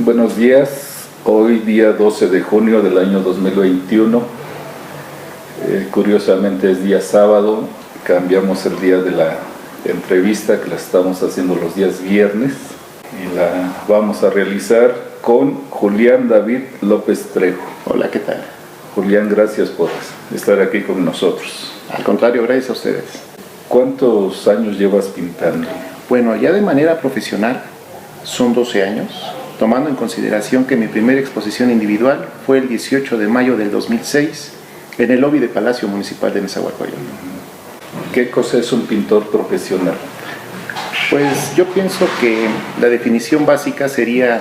Buenos días, hoy día 12 de junio del año 2021, curiosamente es día sábado, cambiamos el día de la entrevista que la estamos haciendo los días viernes y la vamos a realizar con Julián David López Trejo. Hola, ¿qué tal? Julián, gracias por estar aquí con nosotros. Al contrario, gracias a ustedes. ¿Cuántos años llevas pintando? Bueno, ya de manera profesional son 12 años, tomando en consideración que mi primera exposición individual fue el 18 de mayo del 2006 en el lobby de Palacio Municipal de Nezahualcóyotl. ¿Qué cosa es un pintor profesional? Pues yo pienso que la definición básica sería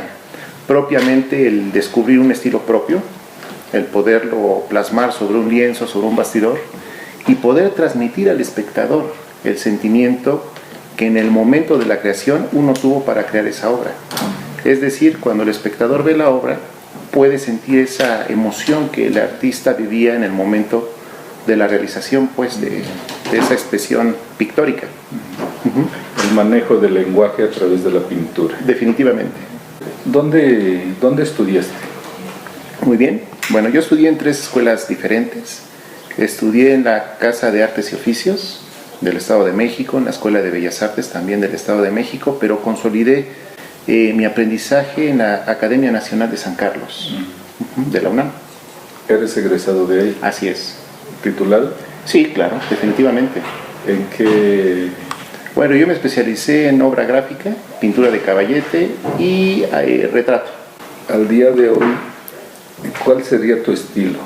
propiamente el descubrir un estilo propio, el poderlo plasmar sobre un lienzo, sobre un bastidor y poder transmitir al espectador el sentimiento que en el momento de la creación uno tuvo para crear esa obra. Es decir, cuando el espectador ve la obra, puede sentir esa emoción que el artista vivía en el momento de la realización, pues, de esa expresión pictórica. El manejo del lenguaje a través de la pintura. Definitivamente. ¿Dónde estudiaste? Muy bien. Bueno, yo estudié en 3 escuelas diferentes. Estudié en la Casa de Artes y Oficios del Estado de México, en la Escuela de Bellas Artes también del Estado de México, pero consolidé mi aprendizaje en la Academia Nacional de San Carlos, de la UNAM. ¿Eres egresado de ahí? Así es. ¿Titulado? Sí, claro, definitivamente. ¿En qué? Bueno, yo me especialicé en obra gráfica, pintura de caballete y retrato. Al día de hoy, ¿cuál sería tu estilo?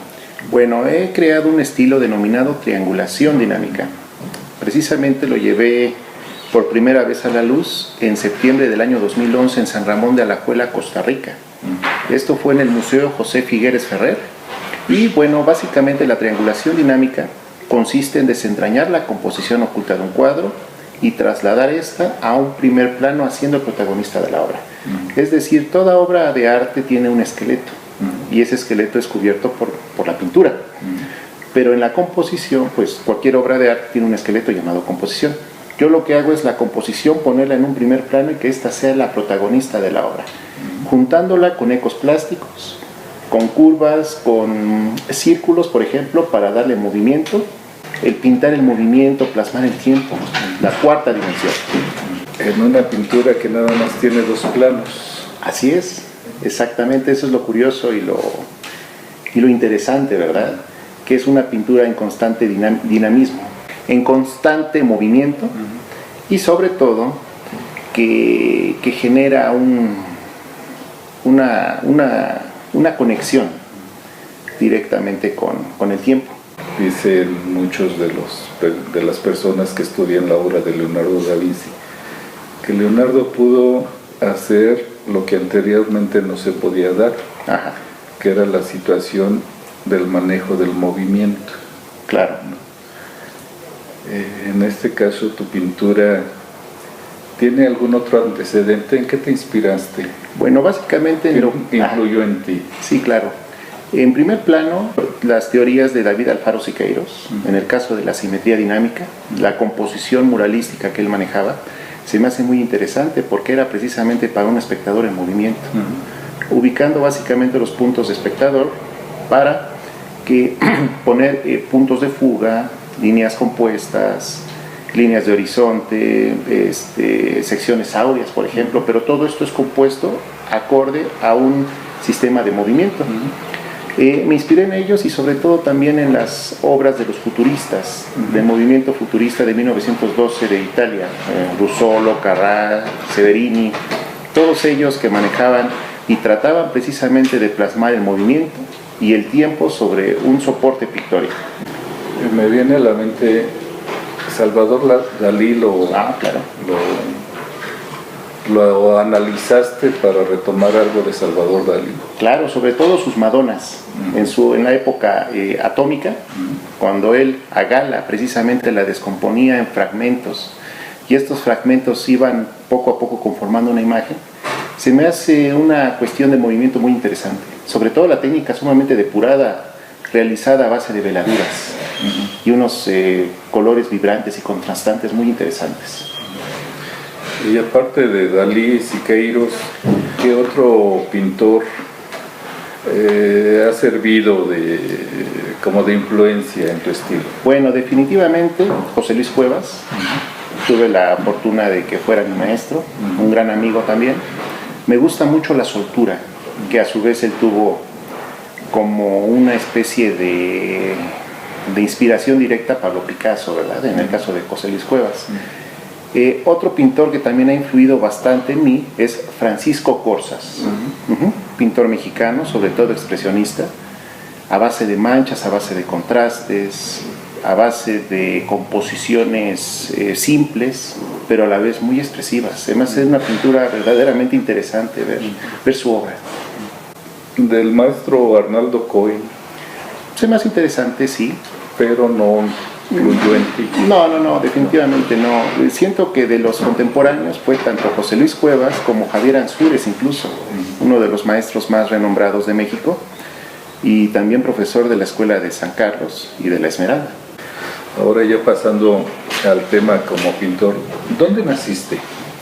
Bueno, he creado un estilo denominado triangulación dinámica. Precisamente lo llevé por primera vez a la luz en septiembre del año 2011 en San Ramón de Alajuela, Costa Rica. Esto fue en el Museo José Figueres Ferrer. Y bueno, básicamente la triangulación dinámica consiste en desentrañar la composición oculta de un cuadro y trasladar esta a un primer plano haciendo el protagonista de la obra. Es decir, toda obra de arte tiene un esqueleto y ese esqueleto es cubierto por la pintura. Pero en la composición, pues cualquier obra de arte tiene un esqueleto llamado composición. Yo lo que hago es la composición, ponerla en un primer plano y que ésta sea la protagonista de la obra, juntándola con ecos plásticos, con curvas, con círculos, por ejemplo, para darle movimiento, el pintar el movimiento, plasmar el tiempo, la cuarta dimensión. En una pintura que nada más tiene 2 planos. Así es, exactamente, eso es lo curioso y lo interesante, ¿verdad? Que es una pintura en constante dinamismo, en constante movimiento y sobre todo que genera una conexión directamente con el tiempo. Dicen muchos de las personas que estudian la obra de Leonardo da Vinci que Leonardo pudo hacer lo que anteriormente no se podía dar, que era la situación del manejo del movimiento. Claro. En este caso, tu pintura ¿tiene algún otro antecedente? ¿En qué te inspiraste? Bueno, básicamente ¿Qué influyó en ti? Sí, claro. En primer plano, las teorías de David Alfaro Siqueiros, en el caso de la simetría dinámica, la composición muralística que él manejaba, se me hace muy interesante porque era precisamente para un espectador en movimiento, ubicando básicamente los puntos de espectador para poner puntos de fuga, líneas compuestas, líneas de horizonte, secciones áureas, por ejemplo, pero todo esto es compuesto acorde a un sistema de movimiento. Me inspiré en ellos y sobre todo también en las obras de los futuristas, del movimiento futurista de 1912 de Italia, Russolo, Carrà, Severini, todos ellos que manejaban y trataban precisamente de plasmar el movimiento y el tiempo sobre un soporte pictórico. Me viene a la mente Salvador Dalí, claro. ¿Lo analizaste para retomar algo de Salvador Dalí? Claro, sobre todo sus Madonas, en la época atómica, cuando él a Gala precisamente la descomponía en fragmentos, y estos fragmentos iban poco a poco conformando una imagen. Se me hace una cuestión de movimiento muy interesante, sobre todo la técnica sumamente depurada, realizada a base de veladuras y unos colores vibrantes y contrastantes muy interesantes. Y aparte de Dalí y Siqueiros, ¿Qué otro pintor ha servido como de influencia en tu estilo? Bueno, definitivamente José Luis Cuevas. Tuve la fortuna de que fuera mi maestro, un gran amigo también. Me gusta mucho la soltura, que a su vez él tuvo como una especie de inspiración directa a Pablo Picasso, ¿verdad? En el caso de José Luis Cuevas. Otro pintor que también ha influido bastante en mí es Francisco Corsas, pintor mexicano, sobre todo expresionista, a base de manchas, a base de contrastes, a base de composiciones simples, pero a la vez muy expresivas. Además es una pintura verdaderamente interesante ver su obra. Del maestro Arnaldo Cohen. Es más interesante, sí. Pero no influyó en ti. No, definitivamente no. Siento que de los contemporáneos fue tanto José Luis Cuevas como Javier Ansúrez, incluso, uno de los maestros más renombrados de México, y también profesor de la Escuela de San Carlos y de la Esmeralda. Ahora ya pasando al tema como pintor, ¿dónde naciste?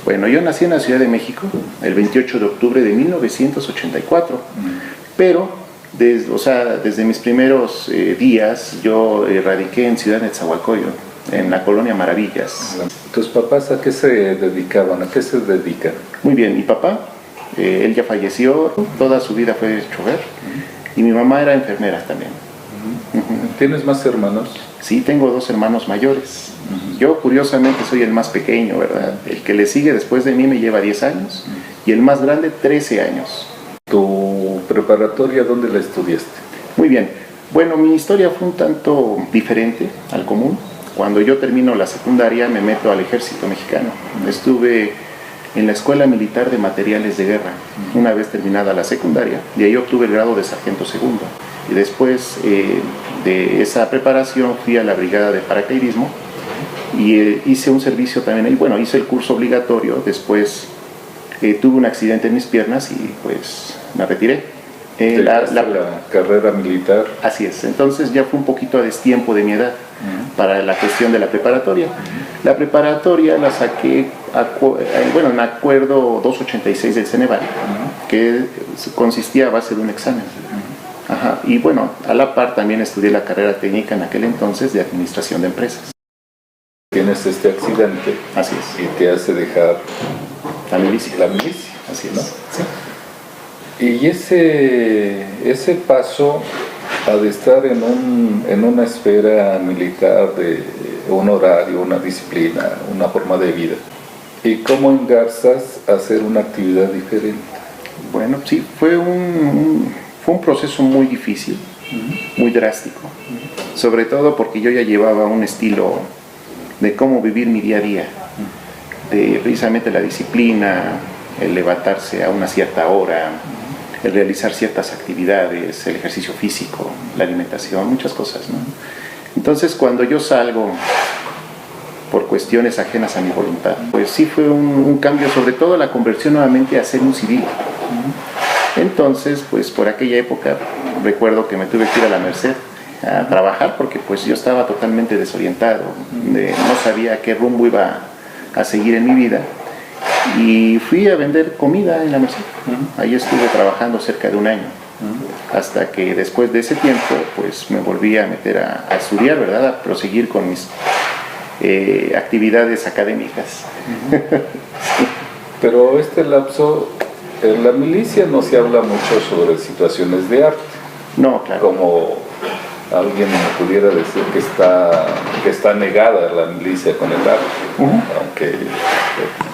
Bueno, yo nací en la Ciudad de México el 28 de octubre de 1984, pero desde mis primeros días yo radiqué en Ciudad Nezahualcóyotl, en la colonia Maravillas. ¿Tus papás a qué se dedicaban? ¿A qué se dedican? Muy bien, mi papá, él ya falleció, toda su vida fue chofer, y mi mamá era enfermera también. ¿Tienes más hermanos? Sí, tengo 2 hermanos mayores. Yo curiosamente soy el más pequeño, ¿verdad? El que le sigue después de mí me lleva 10 años y el más grande 13 años. ¿Tu preparatoria dónde la estudiaste? Muy bien. Bueno, mi historia fue un tanto diferente al común. Cuando yo termino la secundaria me meto al ejército mexicano. Estuve en la Escuela Militar de Materiales de Guerra. Una vez terminada la secundaria, de ahí obtuve el grado de sargento segundo. Y después de esa preparación fui a la brigada de paracaidismo y hice un servicio también ahí. Bueno, hice el curso obligatorio, después tuve un accidente en mis piernas y pues me retiré. La carrera militar. Así es, entonces ya fue un poquito a destiempo de mi edad para la cuestión de la preparatoria. La preparatoria la saqué en acuerdo 286 del Ceneval, que consistía a base de un examen. Y bueno, a la par también estudié la carrera técnica en aquel entonces de administración de empresas. Tienes este accidente. Así es. Y te hace dejar la milicia. Así es, ¿no? Sí. Y ese paso de estar en una esfera militar, de un horario, una disciplina, una forma de vida, ¿y cómo engarzas a hacer una actividad diferente? Bueno, sí, fue un proceso muy difícil, muy drástico, sobre todo porque yo ya llevaba un estilo de cómo vivir mi día a día, de precisamente la disciplina, el levantarse a una cierta hora, el realizar ciertas actividades, el ejercicio físico, la alimentación, muchas cosas, ¿no? Entonces, cuando yo salgo por cuestiones ajenas a mi voluntad, pues sí fue un cambio, sobre todo la conversión nuevamente a ser un civil. Entonces, pues por aquella época recuerdo que me tuve que ir a la Merced a trabajar porque pues yo estaba totalmente desorientado, no sabía qué rumbo iba a seguir en mi vida. Y fui a vender comida en la Merced. Ahí estuve trabajando cerca de un año, hasta que después de ese tiempo pues me volví a meter a estudiar, ¿verdad? A proseguir con mis actividades académicas. Sí. Pero este lapso, en la milicia no se habla mucho sobre situaciones de arte. No, claro. Como alguien me pudiera decir que está negada la milicia con el arte, aunque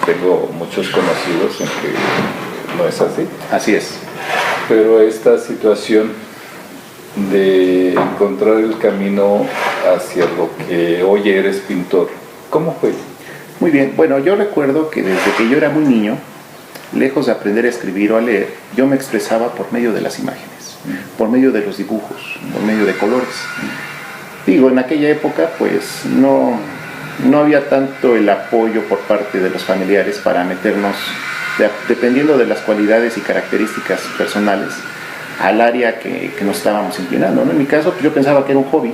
tengo muchos conocidos en que no es así. Así es. Pero esta situación de encontrar el camino hacia lo que hoy eres pintor, ¿cómo fue? Muy bien, bueno, yo recuerdo que desde que yo era muy niño, lejos de aprender a escribir o a leer, yo me expresaba por medio de las imágenes, por medio de los dibujos, por medio de colores. Digo, en aquella época pues no había tanto el apoyo por parte de los familiares para meternos, dependiendo de las cualidades y características personales, al área que nos estábamos inclinando, ¿no? En mi caso pues yo pensaba que era un hobby,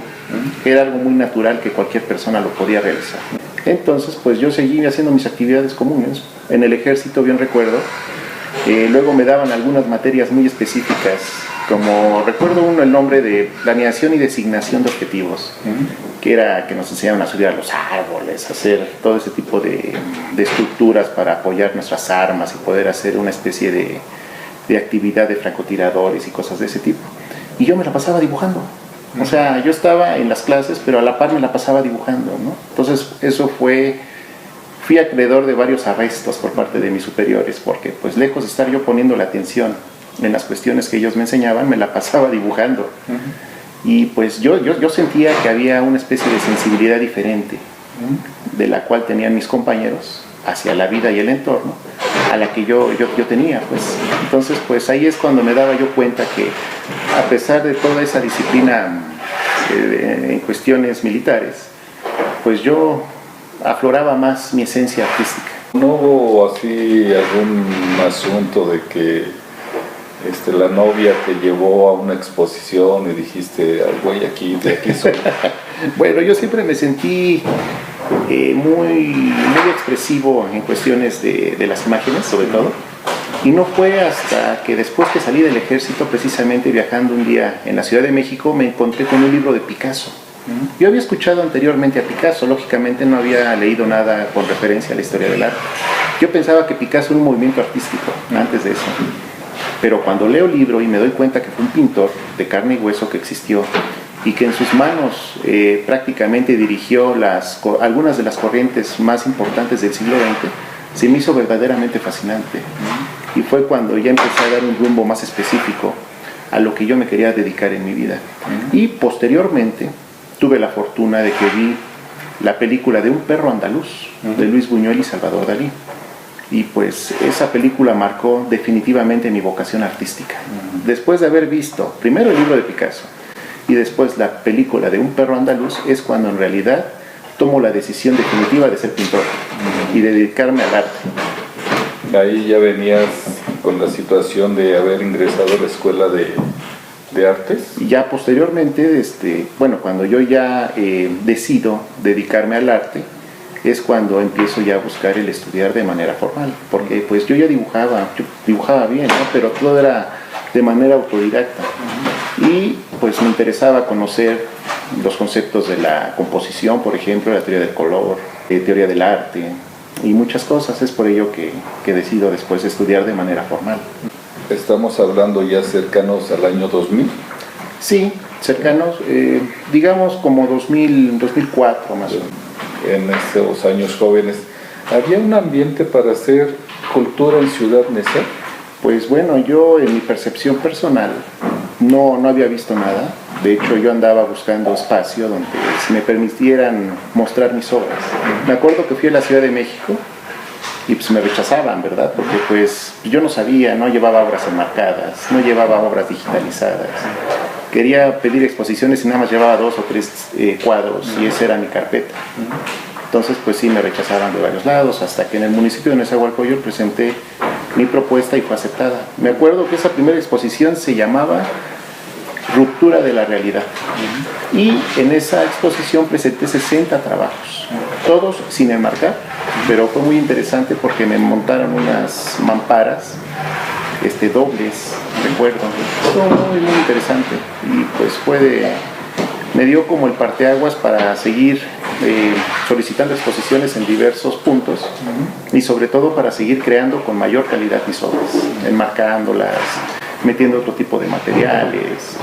que era algo muy natural que cualquier persona lo podía realizar. Entonces pues yo seguí haciendo mis actividades comunes. En el ejército, bien recuerdo, Luego me daban algunas materias muy específicas, como recuerdo uno el nombre de planeación y designación de objetivos, que era que nos enseñaban a subir a los árboles, a hacer todo ese tipo de estructuras para apoyar nuestras armas y poder hacer una especie de actividad de francotiradores y cosas de ese tipo. Y yo me la pasaba dibujando. O sea, yo estaba en las clases, pero a la par me la pasaba dibujando, ¿no? Entonces eso fui acreedor de varios arrestos por parte de mis superiores, porque pues lejos de estar yo poniendo la atención en las cuestiones que ellos me enseñaban, me la pasaba dibujando. Y pues yo sentía que había una especie de sensibilidad diferente de la cual tenían mis compañeros hacia la vida y el entorno, a la que yo tenía, pues. Entonces, pues ahí es cuando me daba yo cuenta que, a pesar de toda esa disciplina en cuestiones militares, pues yo afloraba más mi esencia artística. ¿No hubo así algún asunto de que la novia te llevó a una exposición y dijiste, "Ay, voy aquí, de aquí soy"? Bueno, yo siempre me sentí muy expresivo en cuestiones de las imágenes, sobre todo. Y no fue hasta que después que salí del ejército, precisamente viajando un día en la Ciudad de México, me encontré con un libro de Picasso. Yo había escuchado anteriormente a Picasso, lógicamente no había leído nada con referencia a la historia del arte. Yo pensaba que Picasso era un movimiento artístico antes de eso. Pero cuando leo el libro y me doy cuenta que fue un pintor de carne y hueso que existió y que en sus manos prácticamente dirigió algunas de las corrientes más importantes del siglo XX, se me hizo verdaderamente fascinante. Y fue cuando ya empecé a dar un rumbo más específico a lo que yo me quería dedicar en mi vida. Y posteriormente tuve la fortuna de que vi la película de Un perro andaluz, de Luis Buñuel y Salvador Dalí. Y pues esa película marcó definitivamente mi vocación artística. Después de haber visto primero el libro de Picasso y después la película de Un perro andaluz, es cuando en realidad tomo la decisión definitiva de ser pintor y de dedicarme al arte. Ahí ya venías con la situación de haber ingresado a la escuela de artes. Y ya posteriormente, cuando yo ya decido dedicarme al arte, es cuando empiezo ya a buscar el estudiar de manera formal, porque pues yo dibujaba bien, ¿no? Pero todo era de manera autodidacta. Y pues me interesaba conocer los conceptos de la composición, por ejemplo, la teoría del color, teoría del arte y muchas cosas. Es por ello que decido después estudiar de manera formal. Estamos hablando ya cercanos al año 2000. Sí, cercanos, digamos como 2004 más o menos. En esos años jóvenes, ¿había un ambiente para hacer cultura en Ciudad Neza? Pues bueno, yo en mi percepción personal no había visto nada. De hecho, yo andaba buscando espacio donde se me permitieran mostrar mis obras. Me acuerdo que fui a la Ciudad de México y pues me rechazaban, ¿verdad? Porque pues yo no sabía, no llevaba obras enmarcadas, no llevaba obras digitalizadas. Quería pedir exposiciones y nada más llevaba 2 o 3 cuadros y esa era mi carpeta. Entonces pues sí me rechazaban de varios lados, hasta que en el municipio de Nezahualcóyotl presenté mi propuesta y fue aceptada. Me acuerdo que esa primera exposición se llamaba Ruptura de la Realidad. Y en esa exposición presenté 60 trabajos, todos sin enmarcar, pero fue muy interesante porque me montaron unas mamparas dobles, recuerdo. Fue muy interesante y pues me dio como el parteaguas para seguir solicitando exposiciones en diversos puntos y sobre todo para seguir creando con mayor calidad mis obras, enmarcándolas, metiendo otro tipo de materiales.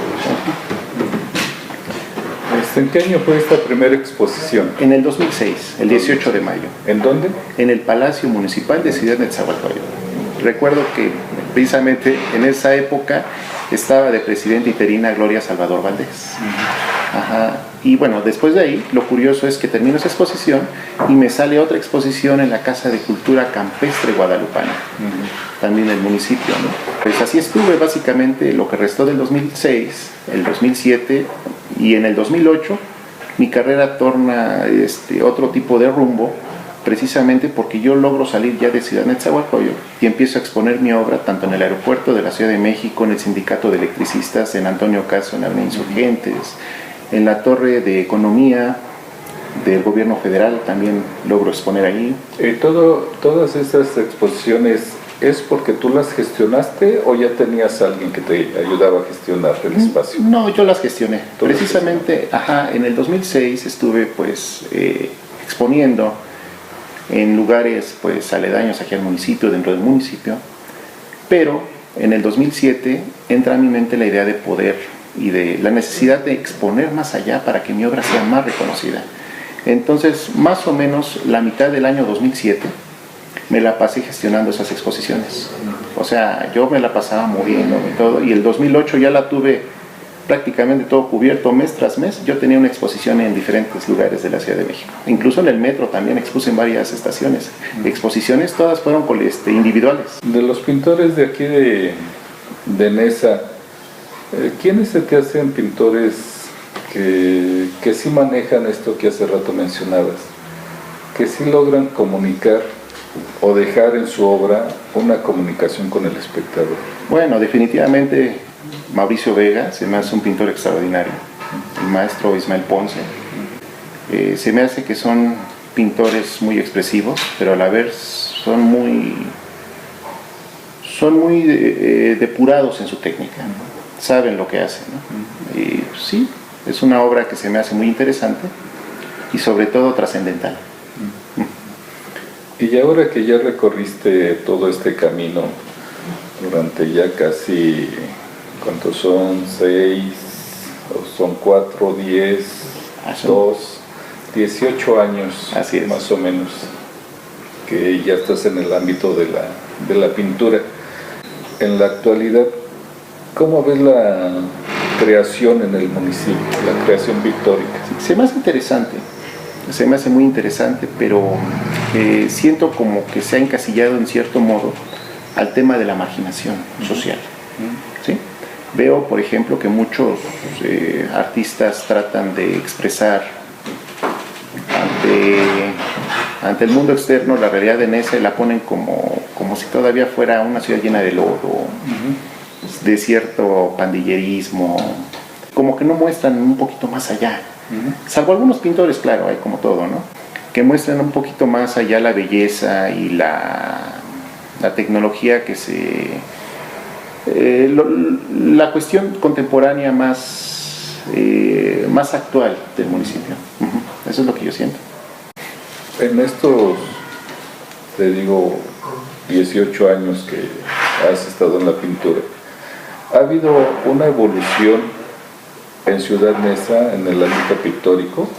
¿En qué año fue esta primera exposición? En el 2006, el 18 de mayo. ¿En dónde? En el Palacio Municipal de Ciudad Nezahualcóyotl. Recuerdo que precisamente en esa época estaba de presidenta interina Gloria Salvador Valdés. Y bueno, después de ahí, lo curioso es que termino esa exposición y me sale otra exposición en la Casa de Cultura Campestre Guadalupana, también en el municipio, ¿no? Pues así estuve básicamente lo que restó del 2006, el 2007 y en el 2008 mi carrera torna otro tipo de rumbo, precisamente porque yo logro salir ya de Ciudad Nezahualcóyotl y empiezo a exponer mi obra tanto en el aeropuerto de la Ciudad de México, en el Sindicato de Electricistas, en Antonio Caso, en la Avenida Insurgentes, en la Torre de Economía del Gobierno Federal, también logro exponer ahí. Todas estas exposiciones ¿Es porque tú las gestionaste o ya tenías a alguien que te ayudaba a gestionar el espacio? No, yo las gestioné. Precisamente, en el 2006 estuve pues exponiendo en lugares pues aledaños aquí al municipio, dentro del municipio, pero en el 2007 entra a mi mente la idea de poder y de la necesidad de exponer más allá para que mi obra sea más reconocida. Entonces, más o menos la mitad del año 2007 me la pasé gestionando esas exposiciones. O sea, yo me la pasaba moviéndome y todo, y el 2008 ya la tuve prácticamente todo cubierto mes tras mes. Yo tenía una exposición en diferentes lugares de la Ciudad de México. Incluso en el metro también expuse en varias estaciones. Exposiciones todas fueron individuales. De los pintores de aquí de Nesa, ¿quiénes se te hacen pintores que sí manejan esto que hace rato mencionabas? Que sí logran comunicar o dejar en su obra una comunicación con el espectador. Bueno, definitivamente Mauricio Vega se me hace un pintor extraordinario. El maestro Ismael Ponce. Se me hace que son pintores muy expresivos, pero a la vez son muy depurados en su técnica, ¿no? Saben lo que hacen, ¿no? Y sí, es una obra que se me hace muy interesante y sobre todo trascendental. Y ahora que ya recorriste todo este camino durante ya casi, ¿cuántos son? 6, o son 4, 10, 2, 18 años, así es, más o menos, que ya estás en el ámbito de la pintura. En la actualidad, ¿cómo ves la creación en el municipio, la creación pictórica? Se me hace interesante. Se me hace muy interesante, pero siento como que se ha encasillado en cierto modo al tema de la marginación social. ¿Sí? Veo, por ejemplo, que muchos artistas tratan de expresar ante el mundo externo la realidad de Nesa y la ponen como si todavía fuera una ciudad llena de lodo, de cierto pandillerismo, como que no muestran un poquito más allá. Salvo algunos pintores, claro, hay como todo, ¿no? Que muestran un poquito más allá la belleza y la tecnología que la cuestión contemporánea más actual del municipio. Eso es lo que yo siento. En estos, te digo, 18 años que has estado en la pintura, ¿ha habido una evolución en Ciudad Neza en el ámbito pictórico?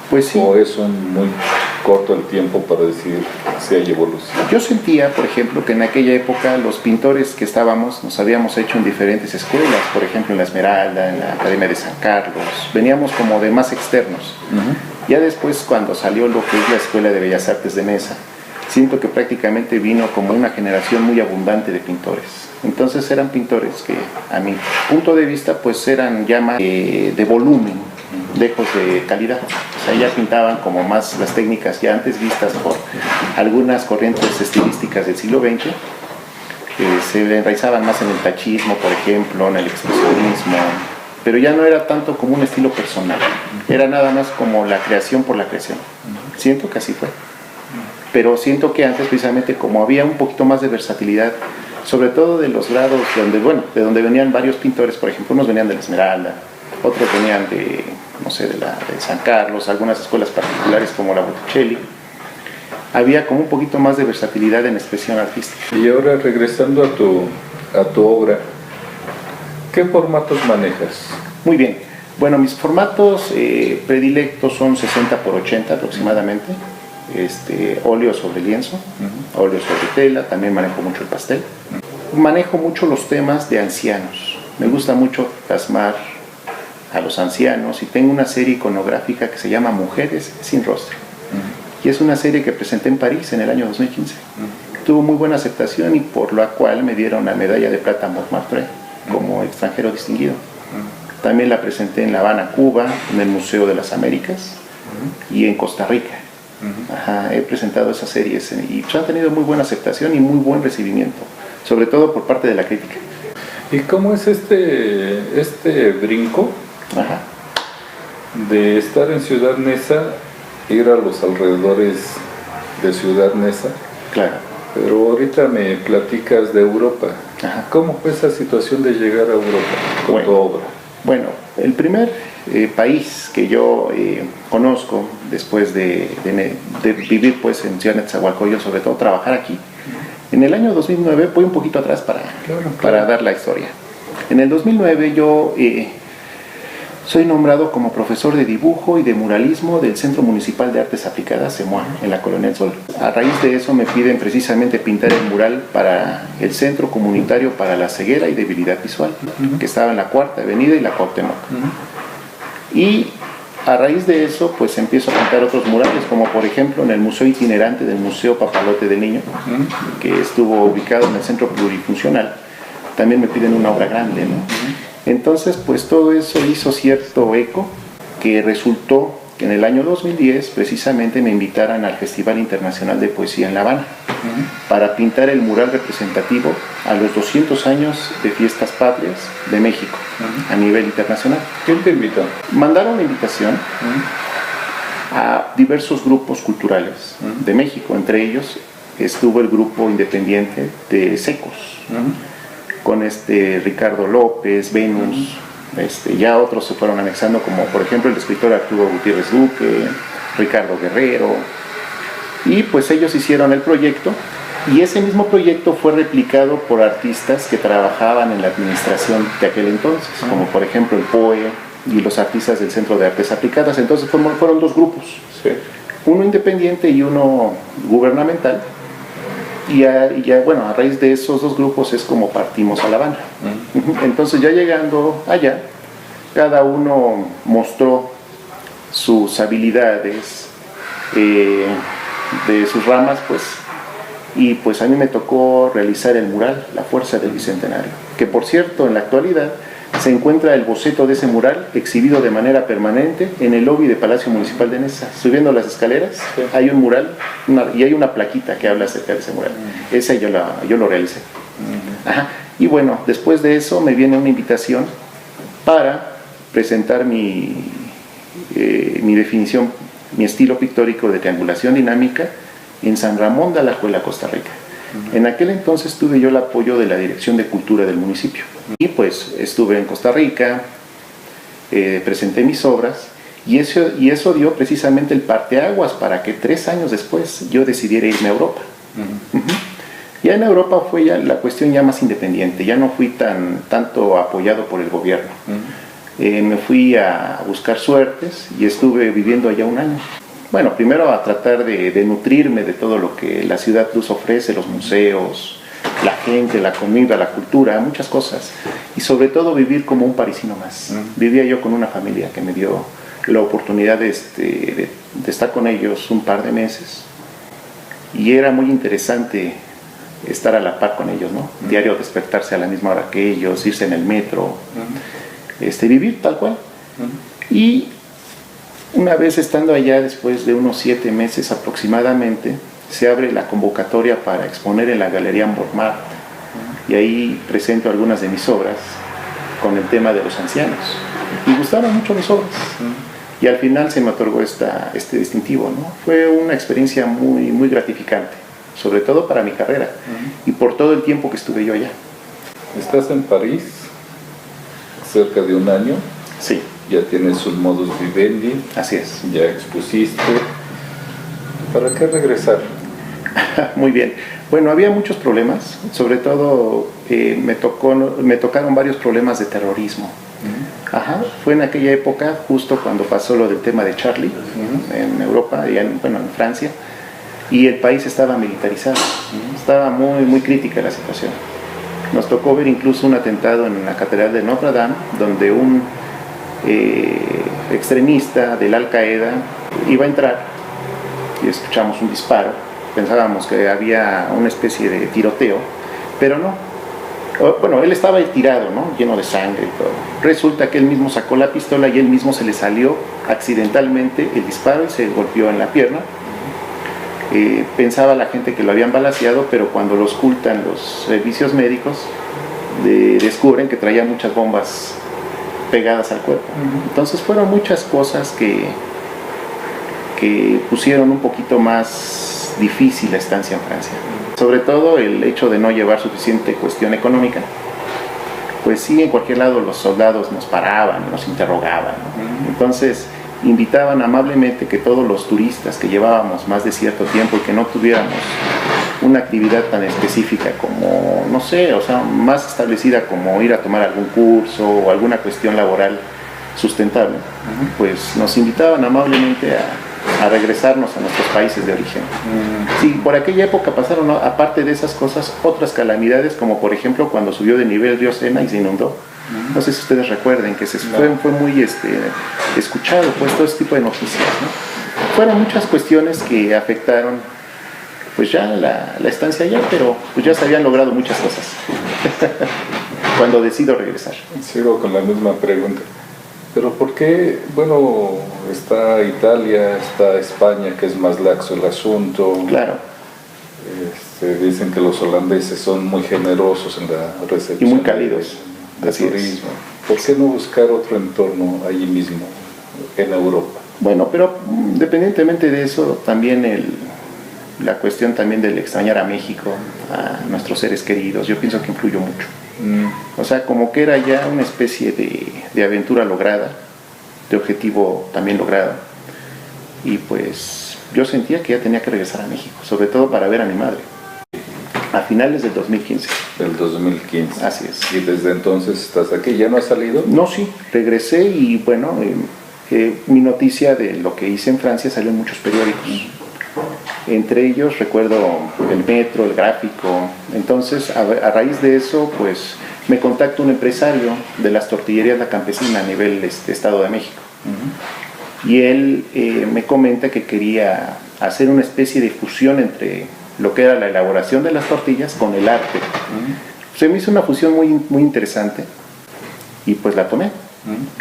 Pues sí. ¿O es muy corto el tiempo para decir si hay evolución? Yo sentía, por ejemplo, que en aquella época los pintores que estábamos nos habíamos hecho en diferentes escuelas, por ejemplo en la Esmeralda, en la Academia de San Carlos, veníamos como de más externos. Ya después, cuando salió lo que es la Escuela de Bellas Artes de Neza, siento que prácticamente vino como una generación muy abundante de pintores. Entonces eran pintores que, a mi punto de vista, pues eran ya más de volumen, lejos de calidad. O sea, ya pintaban como más las técnicas ya antes vistas por algunas corrientes estilísticas del siglo XX, se enraizaban más en el tachismo, por ejemplo, en el expresionismo, pero ya no era tanto como un estilo personal, era nada más como la creación por la creación. Siento que así fue. Pero siento que antes, precisamente, como había un poquito más de versatilidad, sobre todo de los grados de donde venían varios pintores, por ejemplo, unos venían de la Esmeralda, otros venían de San Carlos, algunas escuelas particulares como la Botticelli, había como un poquito más de versatilidad en expresión artística. Y ahora, regresando a tu obra, ¿qué formatos manejas? Muy bien. Bueno, mis formatos predilectos son 60 por 80 aproximadamente. Óleo sobre lienzo, óleo sobre tela, también manejo mucho el pastel. Manejo mucho los temas de ancianos. Me gusta mucho plasmar a los ancianos y tengo una serie iconográfica que se llama Mujeres sin rostro. Y es una serie que presenté en París en el año 2015. Tuvo muy buena aceptación y por la cual me dieron la medalla de plata Montmartre como extranjero distinguido. También la presenté en La Habana, Cuba, en el Museo de las Américas y en Costa Rica. He presentado esas series y han tenido muy buena aceptación y muy buen recibimiento, sobre todo por parte de la crítica. ¿Y cómo es este brinco de estar en Ciudad Neza, ir a los alrededores de Ciudad Neza? Claro. Pero ahorita me platicas de Europa. Ajá. ¿Cómo fue esa situación de llegar a Europa con tu obra? Bueno, el primer país que yo conozco después de vivir pues en Ciudad Nezahualcóyotl, sobre todo trabajar aquí, en el año 2009, voy un poquito atrás para dar la historia. En el 2009 yo soy nombrado como profesor de dibujo y de muralismo del Centro Municipal de Artes Aplicadas, CEMUA, en la Colonia del Sol. A raíz de eso me piden precisamente pintar el mural para el Centro Comunitario para la Ceguera y Debilidad Visual, que estaba en la Cuarta Avenida y la Cuauhtémoc. Y a raíz de eso, pues empiezo a pintar otros murales, como por ejemplo en el Museo Itinerante del Museo Papalote del Niño, que estuvo ubicado en el Centro Plurifuncional. También me piden una obra grande, ¿no? Entonces, pues todo eso hizo cierto eco, que resultó que en el año 2010 precisamente me invitaran al Festival Internacional de Poesía en La Habana para pintar el mural representativo a los 200 años de Fiestas Patrias de México a nivel internacional. ¿Quién te invitó? Mandaron una invitación a diversos grupos culturales de México, entre ellos estuvo el grupo independiente de Secos, con Ricardo López, Venus, ya otros se fueron anexando, como por ejemplo el escritor Arturo Gutiérrez Duque, Ricardo Guerrero, y pues ellos hicieron el proyecto, y ese mismo proyecto fue replicado por artistas que trabajaban en la administración de aquel entonces, como por ejemplo el POE y los artistas del Centro de Artes Aplicadas. Entonces fueron dos grupos, uno independiente y uno gubernamental. Y bueno, a raíz de esos dos grupos es como partimos a La Habana. Entonces ya llegando allá, cada uno mostró sus habilidades de sus ramas, pues, y pues a mí me tocó realizar el mural La Fuerza del Bicentenario, que por cierto en la actualidad se encuentra el boceto de ese mural exhibido de manera permanente en el lobby de Palacio Municipal de Neza. Subiendo las escaleras hay un mural y hay una plaquita que habla acerca de ese mural. Ese yo lo realicé. Y bueno, después de eso me viene una invitación para presentar mi definición, mi estilo pictórico de triangulación dinámica en San Ramón de Alajuela, Costa Rica. En aquel entonces tuve yo el apoyo de la Dirección de Cultura del municipio. Y pues estuve en Costa Rica, presenté mis obras y eso dio precisamente el parteaguas para que 3 años después yo decidiera irme a Europa. Ya en Europa fue ya la cuestión ya más independiente, ya no fui tanto apoyado por el gobierno. Me fui a buscar suertes y estuve viviendo allá 1 año. Bueno, primero a tratar de nutrirme de todo lo que la ciudad nos ofrece, los museos, la gente, la comida, la cultura, muchas cosas. Y sobre todo vivir como un parisino más. Vivía yo con una familia que me dio la oportunidad de estar con ellos un par de meses. Y era muy interesante estar a la par con ellos, ¿no? Diario despertarse a la misma hora que ellos, irse en el metro, vivir tal cual. Y una vez estando allá, después de unos 7 meses aproximadamente, se abre la convocatoria para exponer en la Galería Montmartre, y ahí presento algunas de mis obras con el tema de los ancianos. Y gustaron mucho mis obras. Y al final se me otorgó este distintivo, ¿no? Fue una experiencia muy, muy gratificante, sobre todo para mi carrera y por todo el tiempo que estuve yo allá. ¿Estás en París cerca de 1 año? Sí. Ya tienes un modus vivendi. Así es. Ya expusiste. ¿Para qué regresar? Muy bien. Bueno, había muchos problemas, sobre todo me tocaron varios problemas de terrorismo. Fue en aquella época, justo cuando pasó lo del tema de Charlie en Europa, y en Francia, y el país estaba militarizado. Estaba muy, muy crítica la situación. Nos tocó ver incluso un atentado en la Catedral de Notre Dame, donde un extremista del Al-Qaeda iba a entrar y escuchamos un disparo. Pensábamos que había una especie de tiroteo, pero no. Bueno, él estaba tirado, ¿no? Lleno de sangre y todo. Resulta que él mismo sacó la pistola y él mismo se le salió accidentalmente el disparo y se golpeó en la pierna. Pensaba la gente que lo habían balaceado, pero cuando lo ocultan los servicios médicos, descubren que traía muchas bombas pegadas al cuerpo. Entonces fueron muchas cosas que que pusieron un poquito más difícil la estancia en Francia. Sobre todo el hecho de no llevar suficiente cuestión económica. Pues sí, en cualquier lado los soldados nos paraban, nos interrogaban, ¿no? Entonces invitaban amablemente que todos los turistas que llevábamos más de cierto tiempo y que no tuviéramos una actividad tan específica como, no sé, o sea, más establecida como ir a tomar algún curso o alguna cuestión laboral sustentable, pues nos invitaban amablemente a regresarnos a nuestros países de origen. Sí, por aquella época pasaron, ¿no?, aparte de esas cosas, otras calamidades, como por ejemplo cuando subió de nivel el río Sena y se inundó. No sé si ustedes recuerden que fue muy escuchado, pues, todo ese tipo de noticias, ¿no? Fueron muchas cuestiones que afectaron pues ya la estancia allá, pero pues ya se habían logrado muchas cosas cuando decido regresar. Sigo con la misma pregunta. Pero ¿por qué? Bueno, está Italia, está España, que es más laxo el asunto. Claro. Dicen que los holandeses son muy generosos en la recepción. Y muy cálidos. De turismo. ¿Por qué no buscar otro entorno allí mismo, en Europa? Bueno, pero independientemente de eso, también la cuestión también del extrañar a México, a nuestros seres queridos, yo pienso que influyó mucho. O sea, como que era ya una especie de aventura lograda, de objetivo también logrado. Y pues yo sentía que ya tenía que regresar a México, sobre todo para ver a mi madre. A finales del 2015. Del 2015. Así es. ¿Y desde entonces estás aquí? ¿Ya no has salido? No, sí, regresé y bueno, mi noticia de lo que hice en Francia salió en muchos periódicos. Entre ellos recuerdo el Metro, el Gráfico. Entonces, a raíz de eso, pues me contacta un empresario de las tortillerías La Campesina a nivel Estado de México. Y él me comenta que quería hacer una especie de fusión entre lo que era la elaboración de las tortillas con el arte. Se me hizo una fusión muy interesante y pues la tomé.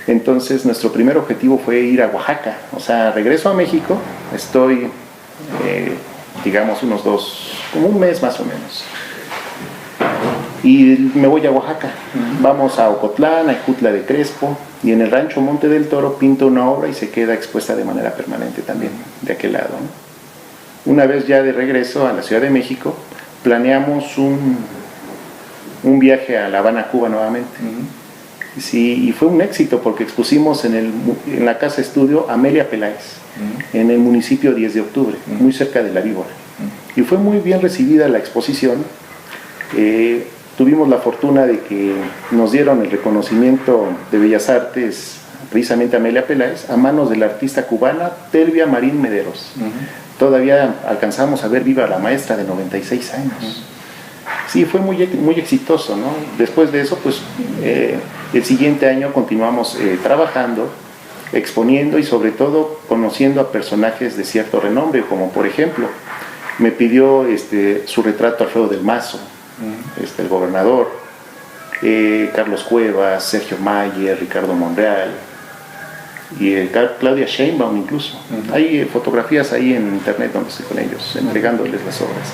Entonces nuestro primer objetivo fue ir a Oaxaca. O sea, regreso a México, estoy digamos como un mes más o menos, y me voy a Oaxaca. Vamos a Ocotlán, a Ixcutla de Crespo, y en el rancho Monte del Toro pinto una obra y se queda expuesta de manera permanente también de aquel lado, ¿no? Una vez ya de regreso a la Ciudad de México, planeamos un viaje a La Habana, Cuba nuevamente. Sí, y fue un éxito porque expusimos en la casa estudio Amelia Peláez, en el municipio 10 de octubre, muy cerca de La Víbora. Y fue muy bien recibida la exposición. Tuvimos la fortuna de que nos dieron el reconocimiento de Bellas Artes, precisamente Amelia Peláez, a manos de la artista cubana Telvia Marín Mederos. Todavía alcanzamos a ver viva a la maestra de 96 años. Sí, fue muy exitoso, ¿no? Después de eso, pues el siguiente año continuamos trabajando, exponiendo y sobre todo conociendo a personajes de cierto renombre, como por ejemplo, me pidió su retrato Alfredo del Mazo, el gobernador, Carlos Cuevas, Sergio Mayer, Ricardo Monreal y Claudia Sheinbaum incluso. Hay fotografías ahí en internet donde estoy con ellos, entregándoles las obras.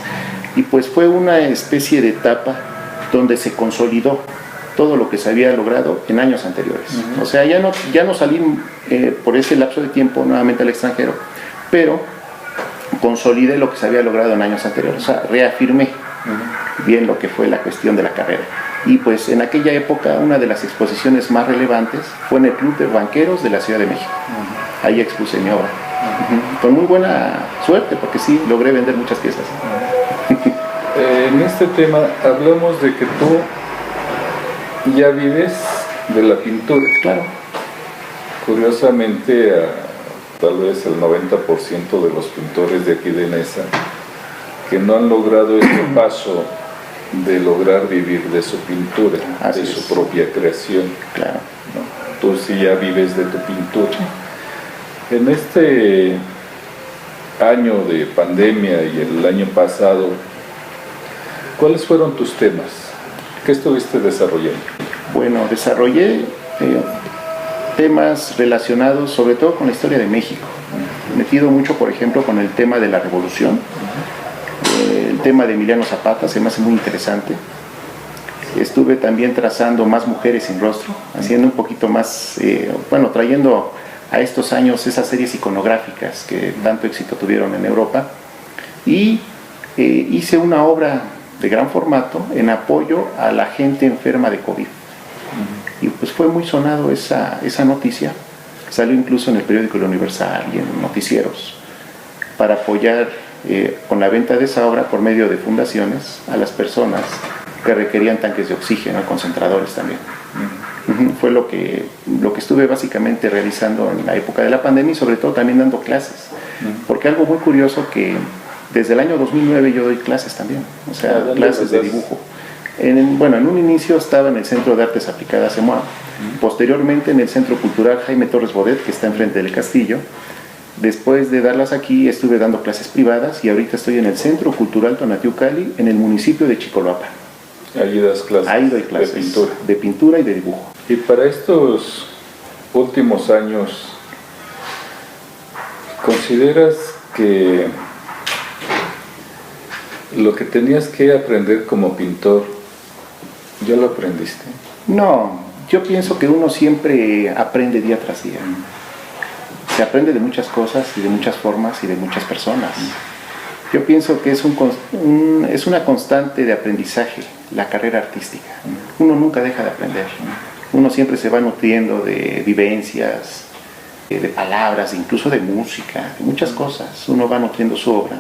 Y pues fue una especie de etapa donde se consolidó todo lo que se había logrado en años anteriores. O sea, ya no salí por ese lapso de tiempo nuevamente al extranjero, pero consolidé lo que se había logrado en años anteriores. O sea, reafirmé bien lo que fue la cuestión de la carrera. Y pues en aquella época una de las exposiciones más relevantes fue en el Club de Banqueros de la Ciudad de México. Ahí expuse mi obra. Con muy buena suerte, porque sí, logré vender muchas piezas. En este tema hablamos de que tú ya vives de la pintura. Claro. Curiosamente, tal vez el 90% de los pintores de aquí de Neza que no han logrado este paso de lograr vivir de su pintura, de su propia creación. Claro. ¿No? Tú sí ya vives de tu pintura. En este año de pandemia y el año pasado, ¿cuáles fueron tus temas? ¿Qué estuviste desarrollando? Bueno, desarrollé temas relacionados sobre todo con la historia de México. Metido mucho, por ejemplo, con el tema de la revolución. El tema de Emiliano Zapata se me hace muy interesante. Estuve también trazando Más mujeres sin rostro, haciendo un poquito más, trayendo a estos años esas series iconográficas que tanto éxito tuvieron en Europa, y hice una obra de gran formato en apoyo a la gente enferma de COVID. Y pues fue muy sonado esa noticia, salió incluso en el periódico El Universal y en noticieros, para apoyar con la venta de esa obra por medio de fundaciones a las personas que requerían tanques de oxígeno, concentradores también. Fue lo que estuve básicamente realizando en la época de la pandemia, y sobre todo también dando clases, porque algo muy curioso que desde el año 2009 yo doy clases también, o sea, clases de dibujo. En un inicio estaba en el Centro de Artes Aplicadas EMOA, posteriormente en el Centro Cultural Jaime Torres Bodet, que está enfrente del castillo. Después de darlas aquí, estuve dando clases privadas, y ahorita estoy en el Centro Cultural Tonatiuh-Cali, en el municipio de Chicoloapan. Ahí das clases. Ahí doy clases de pintura y de dibujo. Y para estos últimos años, ¿consideras que lo que tenías que aprender como pintor, ya lo aprendiste? No, yo pienso que uno siempre aprende día tras día. Se aprende de muchas cosas y de muchas formas y de muchas personas. Yo pienso que es una constante de aprendizaje, la carrera artística. Uno nunca deja de aprender. Uno siempre se va nutriendo de vivencias, de palabras, incluso de música, de muchas cosas. Uno va nutriendo su obra,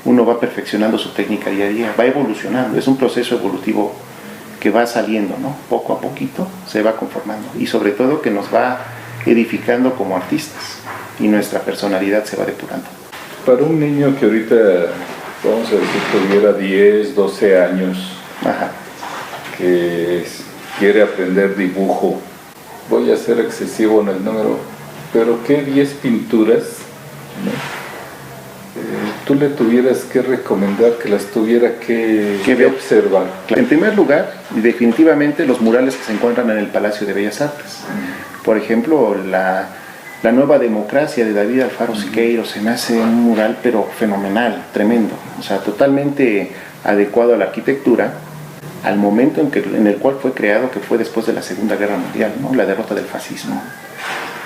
uno va perfeccionando su técnica día a día, va evolucionando. Es un proceso evolutivo que va saliendo, ¿no? Poco a poquito se va conformando, y sobre todo que nos va edificando como artistas, y nuestra personalidad se va depurando. Para un niño que ahorita, vamos a decir, tuviera 10, 12 años, que quiere aprender dibujo, voy a ser excesivo en el número, pero ¿qué 10 pinturas, ¿no? Tú le tuvieras que recomendar que las tuviera que observar? En primer lugar, definitivamente los murales que se encuentran en el Palacio de Bellas Artes. Por ejemplo, la Nueva Democracia de David Alfaro Siqueiros se me hace un mural pero fenomenal, tremendo, o sea, totalmente adecuado a la arquitectura, al momento en el cual fue creado, que fue después de la Segunda Guerra Mundial, ¿no? La derrota del fascismo.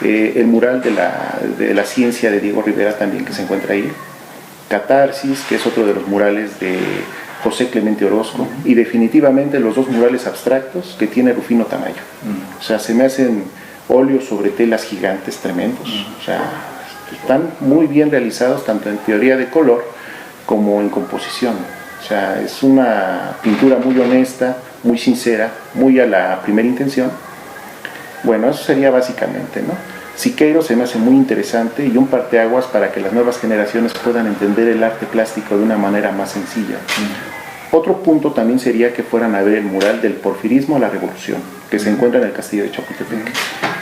El mural de la ciencia de Diego Rivera también, que se encuentra ahí. Catarsis, que es otro de los murales de José Clemente Orozco, y definitivamente los dos murales abstractos que tiene Rufino Tamayo. O sea, se me hacen óleos sobre telas gigantes tremendos. O sea, están muy bien realizados tanto en teoría de color como en composición. O sea, es una pintura muy honesta, muy sincera, muy a la primera intención. Bueno, eso sería básicamente, ¿no? Siqueiros se me hace muy interesante y un parteaguas para que las nuevas generaciones puedan entender el arte plástico de una manera más sencilla. Otro punto también sería que fueran a ver el mural del porfirismo a la revolución, que se encuentra en el castillo de Chapultepec.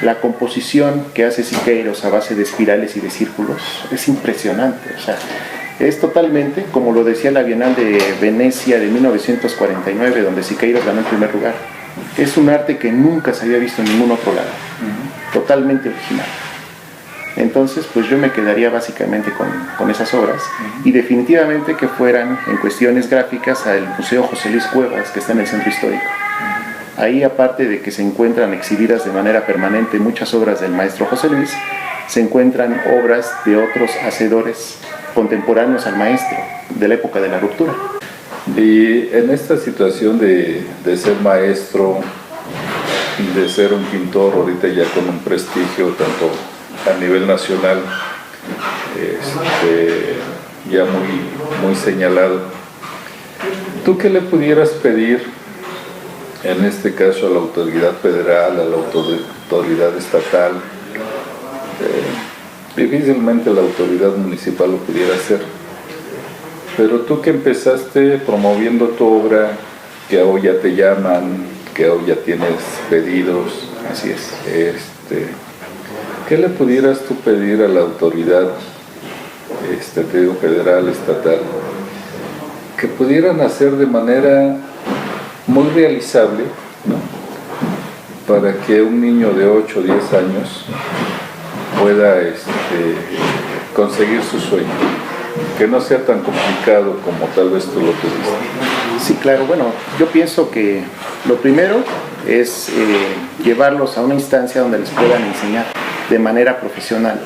La composición que hace Siqueiros a base de espirales y de círculos es impresionante. O sea, es totalmente, como lo decía la Bienal de Venecia de 1949, donde Siqueiros ganó el primer lugar. Es un arte que nunca se había visto en ningún otro lado. Totalmente original. Entonces, pues yo me quedaría básicamente con esas obras, y definitivamente que fueran en cuestiones gráficas al Museo José Luis Cuevas, que está en el Centro Histórico. Ahí, aparte de que se encuentran exhibidas de manera permanente muchas obras del maestro José Luis, se encuentran obras de otros hacedores contemporáneos al maestro, de la época de la ruptura. Y en esta situación de ser maestro, de ser un pintor ahorita ya con un prestigio tanto a nivel nacional, ya muy señalado, ¿tú qué le pudieras pedir en este caso a la autoridad federal, a la autoridad estatal? Difícilmente la autoridad municipal lo pudiera hacer, pero tú que empezaste promoviendo tu obra, que hoy ya te llaman, que hoy ya tienes pedidos, Así es. ¿Qué le pudieras tú pedir a la autoridad, te digo, federal, estatal, que pudieran hacer de manera muy realizable, ¿no?, para que un niño de 8 o 10 años pueda conseguir su sueño, que no sea tan complicado como tal vez tú lo tuviste? Sí, claro. Bueno, yo pienso que lo primero es llevarlos a una instancia donde les puedan enseñar. de manera profesional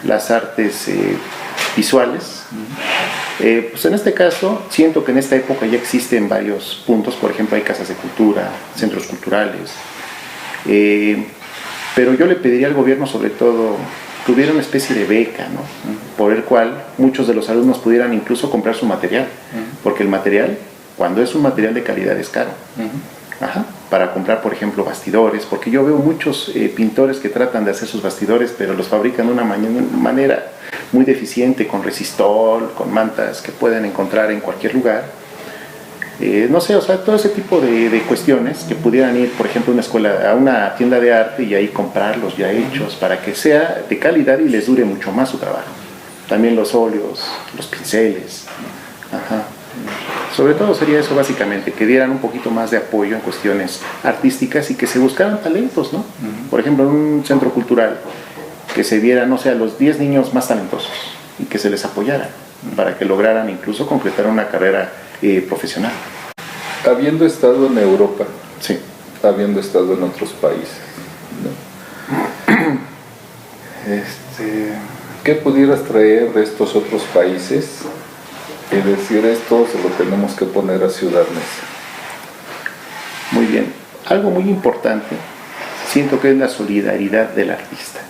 las artes visuales. Pues en este caso, siento que en esta época ya existen varios puntos, por ejemplo, hay casas de cultura, centros culturales, pero yo le pediría al gobierno sobre todo que hubiera una especie de beca, ¿no? Por el cual muchos de los alumnos pudieran incluso comprar su material, porque el material, cuando es un material de calidad, es caro. Para comprar, por ejemplo, bastidores, porque yo veo muchos pintores que tratan de hacer sus bastidores, pero los fabrican de una manera muy deficiente, con resistol, con mantas que pueden encontrar en cualquier lugar. No sé, o sea, todo ese tipo de cuestiones que pudieran ir, por ejemplo, a una escuela, a una tienda de arte y ahí comprarlos ya hechos para que sea de calidad y les dure mucho más su trabajo. También los óleos, los pinceles. Sobre todo sería eso básicamente, que dieran un poquito más de apoyo en cuestiones artísticas y que se buscaran talentos, ¿no? Por ejemplo, en un centro cultural, que se vieran, no sé, a los 10 niños más talentosos y que se les apoyara para que lograran incluso concretar una carrera profesional. Habiendo estado en Europa, sí, habiendo estado en otros países, ¿no? ¿Qué pudieras traer de estos otros países y decir esto se lo tenemos que poner a Ciudad Neza? Muy bien, algo muy importante siento que es la solidaridad del artista.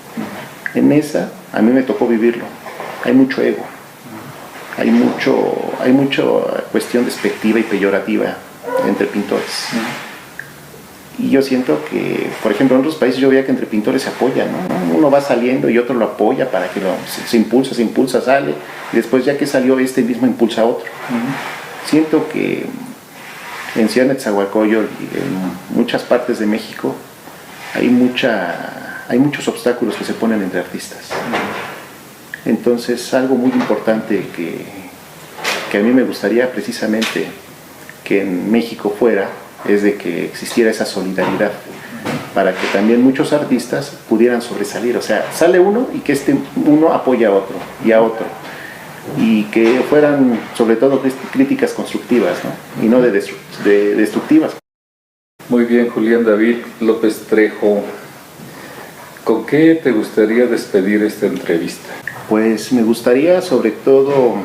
En Neza a mí me tocó vivirlo, hay mucho ego, hay mucha cuestión despectiva y peyorativa entre pintores. Y yo siento que, por ejemplo, en otros países yo veía que entre pintores se apoyan, ¿no? Uno va saliendo y otro lo apoya para que se impulsa, sale, y después ya que salió este mismo impulsa a otro. Siento que en Ciudad Nezahualcóyotl y en muchas partes de México hay muchos obstáculos que se ponen entre artistas. Entonces, algo muy importante que a mí me gustaría precisamente que en México fuera, es de que existiera esa solidaridad para que también muchos artistas pudieran sobresalir. O sea, sale uno y que uno apoya a otro y a otro. Y que fueran sobre todo críticas constructivas, ¿no? Y no de destructivas. Muy bien, Julián David López Trejo. ¿Con qué te gustaría despedir esta entrevista? Pues me gustaría sobre todo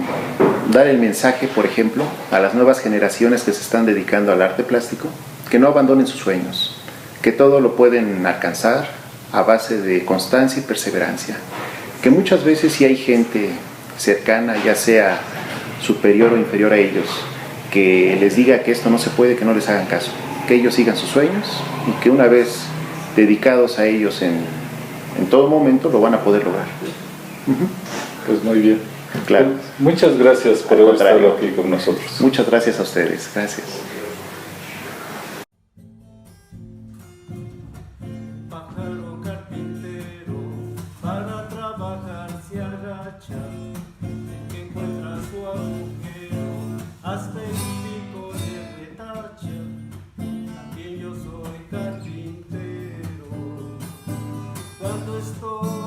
dar el mensaje, por ejemplo, a las nuevas generaciones que se están dedicando al arte plástico, que no abandonen sus sueños, que todo lo pueden alcanzar a base de constancia y perseverancia, que muchas veces si hay gente cercana, ya sea superior o inferior a ellos, que les diga que esto no se puede, que no les hagan caso, que ellos sigan sus sueños y que una vez dedicados a ellos en todo momento lo van a poder lograr. Pues muy bien. Claro. Muchas gracias por haber estado aquí con nosotros. Muchas gracias a ustedes. Gracias. Pájaro carpintero, para trabajar se agacha, que encuentra su agujero, hasta el pico le retacha. También yo soy carpintero, cuando estoy